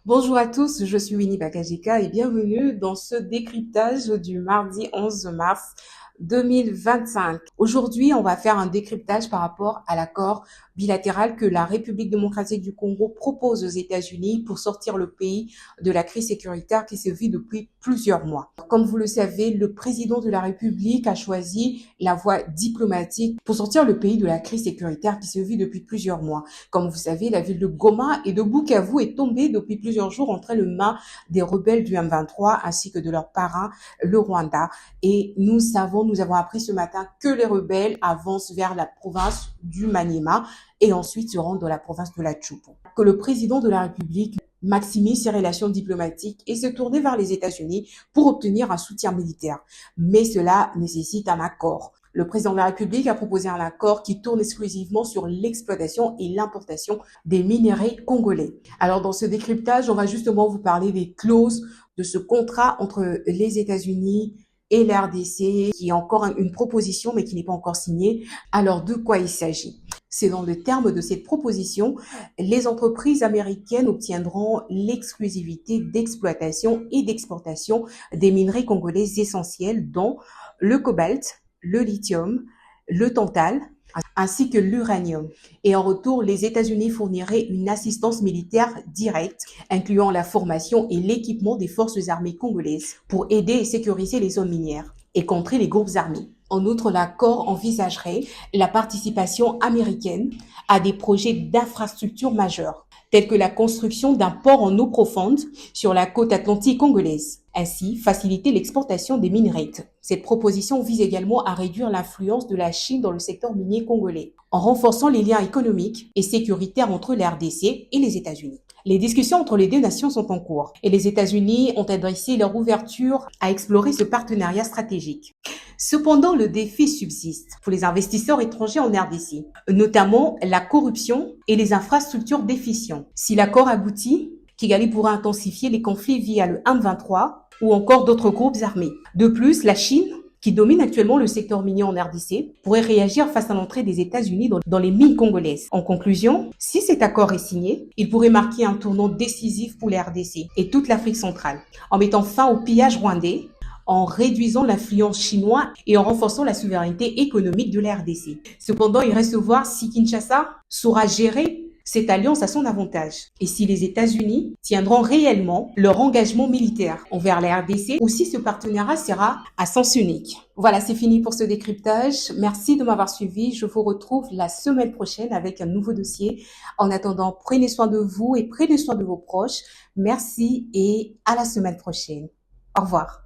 Bonjour à tous, je suis Winnie Bakajika et bienvenue dans ce décryptage du mardi 11 mars 2025. Aujourd'hui, on va faire un décryptage par rapport à l'accord bilatéral que la République démocratique du Congo propose aux États-Unis pour sortir le pays de la crise sécuritaire qui se vit depuis plusieurs mois. Comme vous le savez, le président de la République a choisi la voie diplomatique pour sortir le pays de la crise sécuritaire qui se vit depuis plusieurs mois. Comme vous savez, la ville de Goma et de Bukavu est tombée depuis plusieurs jours entre les mains des rebelles du M23 ainsi que de leurs parrain, le Rwanda. Et nous avons appris ce matin que les rebelles avancent vers la province du Maniema et ensuite se rendent dans la province de la Tchoupo. Que le président de la République maximise ses relations diplomatiques et se tourner vers les États-Unis pour obtenir un soutien militaire. Mais cela nécessite un accord. Le président de la République a proposé un accord qui tourne exclusivement sur l'exploitation et l'importation des minerais congolais. Alors, dans ce décryptage, on va justement vous parler des clauses de ce contrat entre les États-Unis et la RDC, qui est encore une proposition, mais qui n'est pas encore signée. Alors, de quoi il s'agit? C'est dans le terme de cette proposition, les entreprises américaines obtiendront l'exclusivité d'exploitation et d'exportation des minerais congolais essentiels, dont le cobalt, le lithium, le tantal, ainsi que l'uranium. Et en retour, les États-Unis fourniraient une assistance militaire directe, incluant la formation et l'équipement des forces armées congolaises pour aider et sécuriser les zones minières et contrer les groupes armés. En outre, l'accord envisagerait la participation américaine à des projets d'infrastructures majeurs, tels que la construction d'un port en eau profonde sur la côte atlantique congolaise. Ainsi, faciliter l'exportation des minerais. Cette proposition vise également à réduire l'influence de la Chine dans le secteur minier congolais, en renforçant les liens économiques et sécuritaires entre la RDC et les États-Unis. Les discussions entre les deux nations sont en cours et les États-Unis ont adressé leur ouverture à explorer ce partenariat stratégique. Cependant, le défi subsiste pour les investisseurs étrangers en RDC, notamment la corruption et les infrastructures déficientes. Si l'accord aboutit, Kigali pourra intensifier les conflits via le M23 ou encore d'autres groupes armés. De plus, la Chine, qui domine actuellement le secteur minier en RDC, pourrait réagir face à l'entrée des États-Unis dans les mines congolaises. En conclusion, si cet accord est signé, il pourrait marquer un tournant décisif pour les RDC et toute l'Afrique centrale, en mettant fin au pillage rwandais, en réduisant l'influence chinoise et en renforçant la souveraineté économique de la RDC. Cependant, il reste à voir si Kinshasa saura gérer cette alliance à son avantage et si les États-Unis tiendront réellement leur engagement militaire envers la RDC ou si ce partenariat sera à sens unique. Voilà, c'est fini pour ce décryptage. Merci de m'avoir suivi. Je vous retrouve la semaine prochaine avec un nouveau dossier. En attendant, prenez soin de vous et prenez soin de vos proches. Merci et à la semaine prochaine. Au revoir.